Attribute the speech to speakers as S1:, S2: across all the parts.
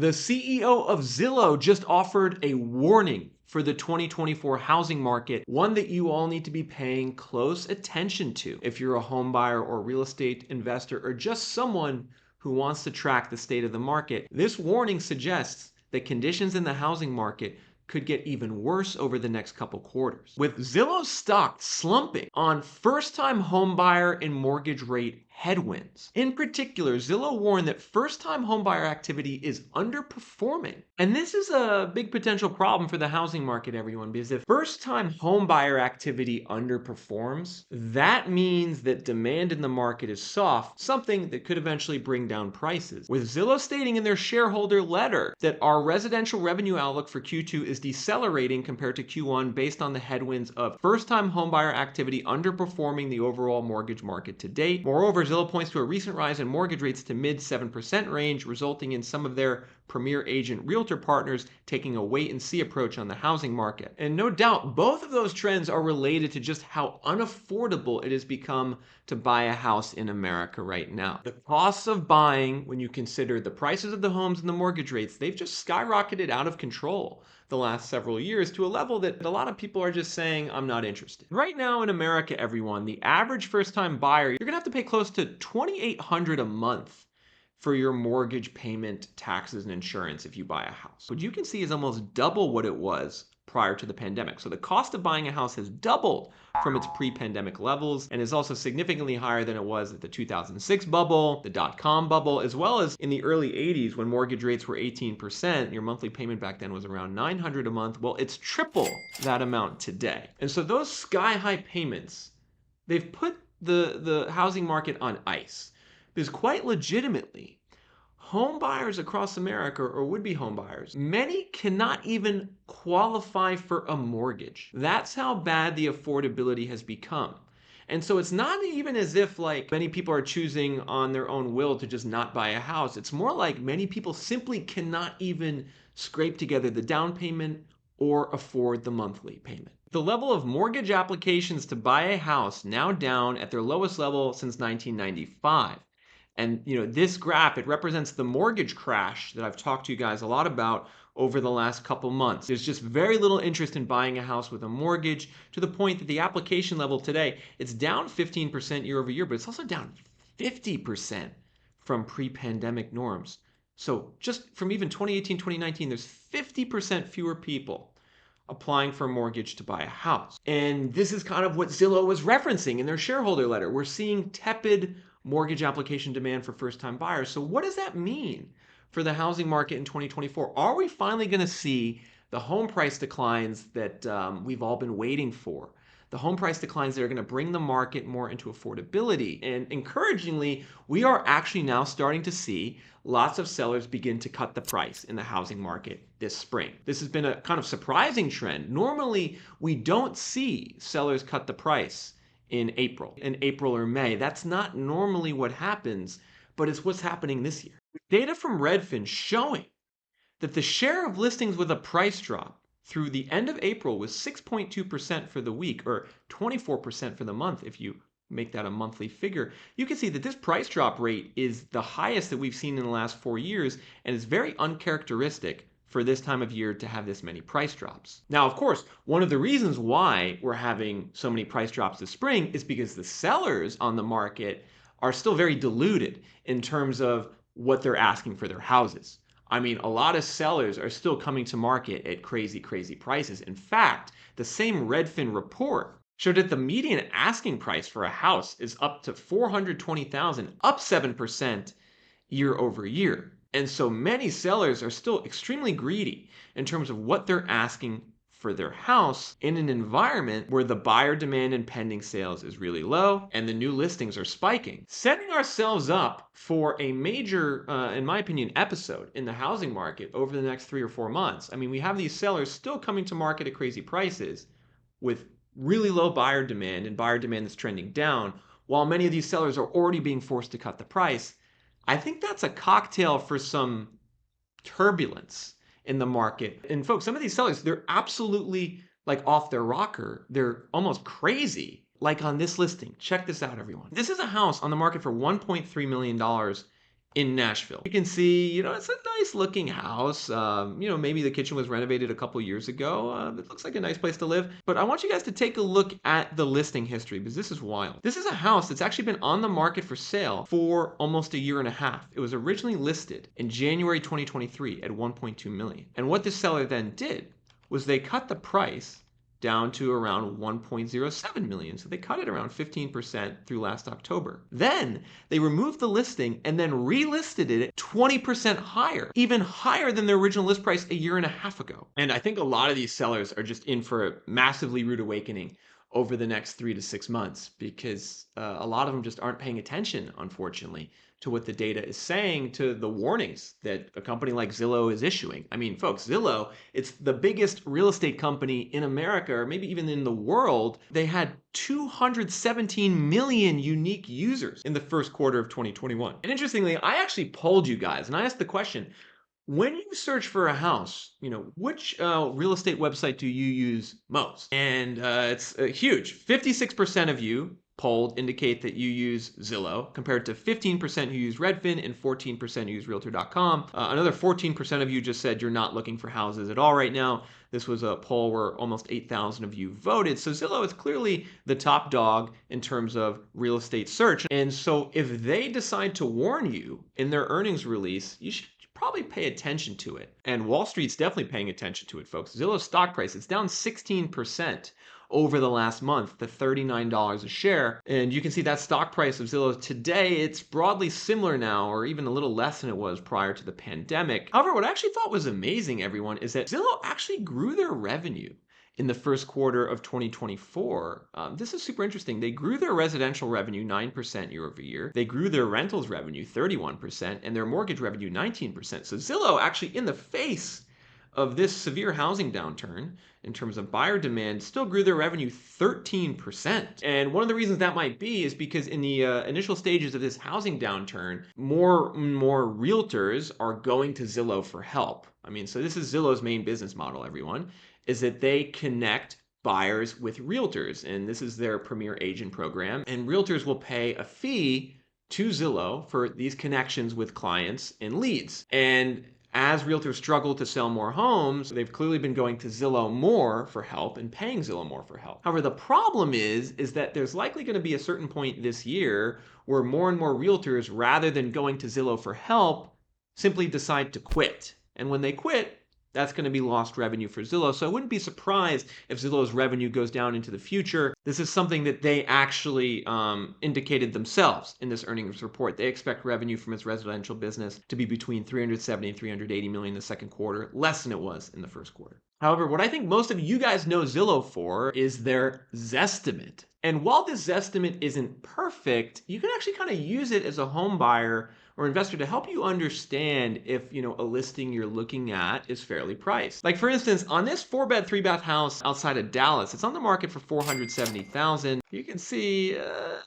S1: The CEO of Zillow just offered a warning for the 2024 housing market, one that you all need to be paying close attention to if you're a home buyer or real estate investor or just someone who wants to track the state of the market. This warning suggests that conditions in the housing market could get even worse over the next couple quarters. With Zillow stock slumping on first-time homebuyer and mortgage rate headwinds. In particular, Zillow warned that first-time homebuyer activity is underperforming. And this is a big potential problem for the housing market, everyone, because if first-time homebuyer activity underperforms, that means that demand in the market is soft, something that could eventually bring down prices. With Zillow stating in their shareholder letter that our residential revenue outlook for Q2 is decelerating compared to Q1 based on the headwinds of first-time homebuyer activity underperforming the overall mortgage market to date. Moreover, Zillow points to a recent rise in mortgage rates to mid 7% range, resulting in some of their premier agent realtor partners taking a wait-and-see approach on the housing market. And no doubt, both of those trends are related to just how unaffordable it has become to buy a house in America right now. The costs of buying, when you consider the prices of the homes and the mortgage rates, they've just skyrocketed out of control the last several years to a level that a lot of people are just saying, I'm not interested. Right now in America, everyone, the average first-time buyer, you're gonna have to pay close to $2,800 a month for your mortgage payment, taxes, and insurance if you buy a house. What you can see is almost double what it was prior to the pandemic. So the cost of buying a house has doubled from its pre-pandemic levels and is also significantly higher than it was at the 2006 bubble, the dot-com bubble, as well as in the early 80s when mortgage rates were 18%. Your monthly payment back then was around $900 a month. Well, it's triple that amount today. And so those sky-high payments, they've put the housing market on ice. Because quite legitimately, home buyers across America, or would-be home buyers, many cannot even qualify for a mortgage. That's how bad the affordability has become. And so it's not even as if like many people are choosing on their own will to just not buy a house. It's more like many people simply cannot even scrape together the down payment or afford the monthly payment. The level of mortgage applications to buy a house now down at their lowest level since 1995. And this graph, it represents the mortgage crash that I've talked to you guys a lot about over the last couple months. There's just very little interest in buying a house with a mortgage to the point that the application level today, it's down 15% year over year, but it's also down 50% from pre-pandemic norms. So just from even 2018, 2019, there's 50% fewer people applying for a mortgage to buy a house. And this is kind of what Zillow was referencing in their shareholder letter. We're seeing tepid mortgage application demand for first-time buyers. So what does that mean for the housing market in 2024? Are we finally going to see the home price declines that we've all been waiting for? The home price declines that are going to bring the market more into affordability. And encouragingly, we are actually now starting to see lots of sellers begin to cut the price in the housing market this spring. This has been a kind of surprising trend. Normally, we don't see sellers cut the price in April or May. That's not normally what happens, but it's what's happening this year. Data from Redfin showing that the share of listings with a price drop through the end of April was 6.2% for the week, or 24% for the month if you make that a monthly figure. You can see that this price drop rate is the highest that we've seen in the last 4 years, and it's very uncharacteristic for this time of year to have this many price drops. Now, of course, one of the reasons why we're having so many price drops this spring is because the sellers on the market are still very diluted in terms of what they're asking for their houses. I mean, a lot of sellers are still coming to market at crazy, crazy prices. In fact, the same Redfin report showed that the median asking price for a house is up to $420,000, up 7% year over year. And so many sellers are still extremely greedy in terms of what they're asking for their house in an environment where the buyer demand and pending sales is really low and the new listings are spiking. Setting ourselves up for a major, in my opinion, episode in the housing market over the next 3 or 4 months. I mean, we have these sellers still coming to market at crazy prices with really low buyer demand and buyer demand that's trending down, while many of these sellers are already being forced to cut the price. I think that's a cocktail for some turbulence in the market. And folks, some of these sellers, they're absolutely like off their rocker. They're almost crazy. Like on this listing, check this out, everyone. This is a house on the market for $1.3 million in Nashville. You can see, it's a nice looking house. Maybe the kitchen was renovated a couple years ago. It looks like a nice place to live. But I want you guys to take a look at the listing history because this is wild. This is a house that's actually been on the market for sale for almost a year and a half. It was originally listed in January 2023 at 1.2 million. And what this seller then did was they cut the price down to around 1.07 million. So they cut it around 15% through last October. Then they removed the listing and then relisted it at 20% higher, even higher than their original list price a year and a half ago. And I think a lot of these sellers are just in for a massively rude awakening over the next 3 to 6 months because a lot of them just aren't paying attention, unfortunately, to what the data is saying, to the warnings that a company like Zillow is issuing. I mean, folks, Zillow, it's the biggest real estate company in America, or maybe even in the world. They had 217 million unique users in the first quarter of 2021. And interestingly, I actually polled you guys and I asked the question, when you search for a house, which real estate website do you use most? And it's huge. 56% of you polled indicate that you use Zillow, compared to 15% who use Redfin and 14% who use Realtor.com. Another 14% of you just said you're not looking for houses at all right now. This was a poll where almost 8,000 of you voted. So Zillow is clearly the top dog in terms of real estate search. And so if they decide to warn you in their earnings release, you should probably pay attention to it. And Wall Street's definitely paying attention to it, folks. Zillow's stock price, it's down 16% over the last month to $39 a share. And you can see that stock price of Zillow today, it's broadly similar now, or even a little less than it was prior to the pandemic. However, what I actually thought was amazing, everyone, is that Zillow actually grew their revenue in the first quarter of 2024. This is super interesting. They grew their residential revenue 9% year over year. They grew their rentals revenue 31% and their mortgage revenue 19%. So Zillow actually, in the face of this severe housing downturn in terms of buyer demand, still grew their revenue 13%. And one of the reasons that might be is because in the initial stages of this housing downturn, more and more realtors are going to Zillow for help. I mean, so this is Zillow's main business model, everyone, is that they connect buyers with realtors. And this is their premier agent program. And realtors will pay a fee to Zillow for these connections with clients and leads. And as realtors struggle to sell more homes, they've clearly been going to Zillow more for help and paying Zillow more for help. However, the problem is that there's likely going to be a certain point this year where more and more realtors, rather than going to Zillow for help, simply decide to quit. And when they quit, that's going to be lost revenue for Zillow. So I wouldn't be surprised if Zillow's revenue goes down into the future. This is something that they actually indicated themselves in this earnings report. They expect revenue from its residential business to be between 370 and 380 million in the second quarter, less than it was in the first quarter. However, what I think most of you guys know Zillow for is their Zestimate. And while this Zestimate isn't perfect, you can actually kind of use it as a home buyer or investor to help you understand if, a listing you're looking at is fairly priced. Like for instance, on this 4-bed, 3-bath house outside of Dallas, it's on the market for $470,000. You can see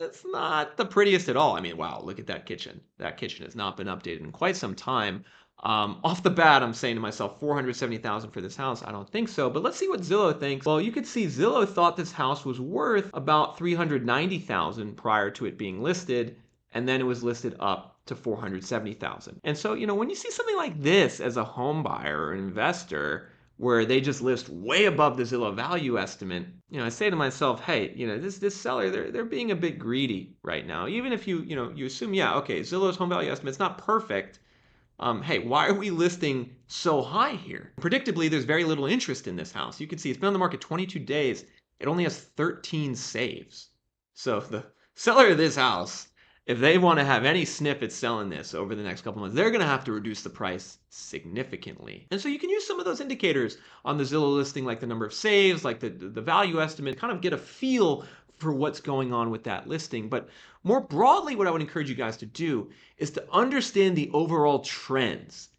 S1: it's not the prettiest at all. I mean, wow, look at that kitchen. That kitchen has not been updated in quite some time. Off the bat, I'm saying to myself, $470,000 for this house. I don't think so, but let's see what Zillow thinks. Well, you could see Zillow thought this house was worth about $390,000 prior to it being listed, and then it was listed up to $470,000. And so, when you see something like this as a home buyer or investor, where they just list way above the Zillow value estimate, I say to myself, hey, this seller, they're being a bit greedy right now. Even if you assume, yeah, okay, Zillow's home value estimate, it's not perfect. Hey, why are we listing so high here? Predictably, there's very little interest in this house. You can see it's been on the market 22 days. It only has 13 saves. So if the seller of this house, if they want to have any sniff at selling this over the next couple months, they're going to have to reduce the price significantly. And so you can use some of those indicators on the Zillow listing, like the number of saves, like the value estimate, kind of get a feel for what's going on with that listing. But more broadly, what I would encourage you guys to do is to understand the overall trends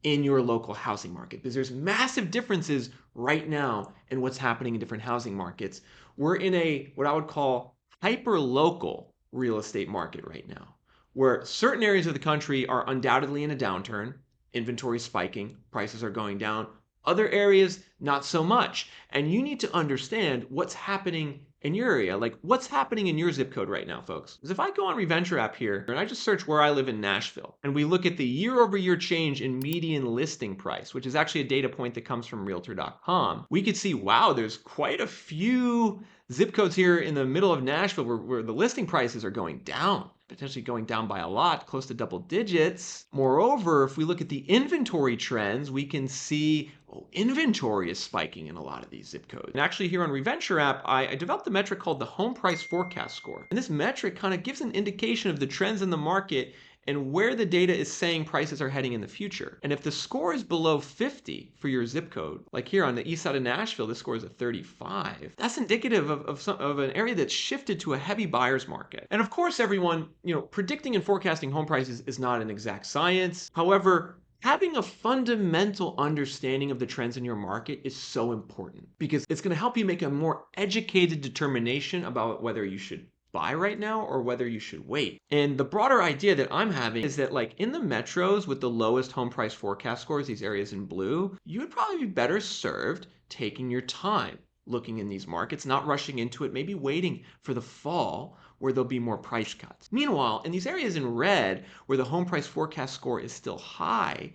S1: in your local housing market, because there's massive differences right now in what's happening in different housing markets. We're in a, what I would call, hyper-local real estate market right now, where certain areas of the country are undoubtedly in a downturn, inventory spiking, prices are going down. Other areas, not so much. And you need to understand what's happening in your area. Like, what's happening in your zip code right now, folks? Because if I go on Reventure app here and I just search where I live in Nashville, and we look at the year-over-year change in median listing price, which is actually a data point that comes from realtor.com, we could see, wow, there's quite a few zip codes here in the middle of Nashville where the listing prices are going down, potentially going down by a lot, close to double digits. Moreover, if we look at the inventory trends, we can see inventory is spiking in a lot of these zip codes. And actually here on Reventure app, I developed a metric called the home price forecast score. And this metric kind of gives an indication of the trends in the market and where the data is saying prices are heading in the future. And if the score is below 50 for your zip code, like here on the east side of Nashville, this score is a 35, that's indicative of an area that's shifted to a heavy buyer's market. And of course, everyone, predicting and forecasting home prices is not an exact science. However, having a fundamental understanding of the trends in your market is so important because it's going to help you make a more educated determination about whether you should buy right now or whether you should wait. And the broader idea that I'm having is that, like, in the metros with the lowest home price forecast scores, these areas in blue, you would probably be better served taking your time looking in these markets, not rushing into it, maybe waiting for the fall where there'll be more price cuts. Meanwhile, in these areas in red where the home price forecast score is still high,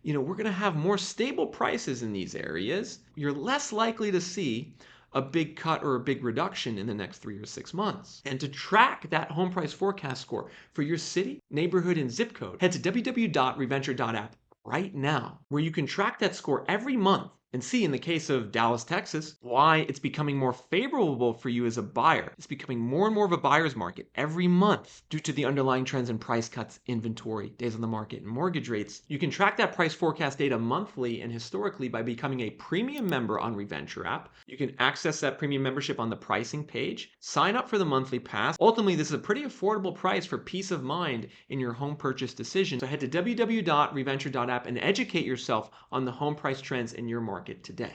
S1: we're going to have more stable prices in these areas. You're less likely to see a big cut or a big reduction in the next 3 or 6 months. And to track that home price forecast score for your city, neighborhood, and zip code, head to www.reventure.app right now, where you can track that score every month and see, in the case of Dallas, Texas, why it's becoming more favorable for you as a buyer. It's becoming more and more of a buyer's market every month due to the underlying trends in price cuts, inventory, days on the market, and mortgage rates. You can track that price forecast data monthly and historically by becoming a premium member on Reventure app. You can access that premium membership on the pricing page, sign up for the monthly pass. Ultimately, this is a pretty affordable price for peace of mind in your home purchase decision. So head to www.reventure.app and educate yourself on the home price trends in your market today.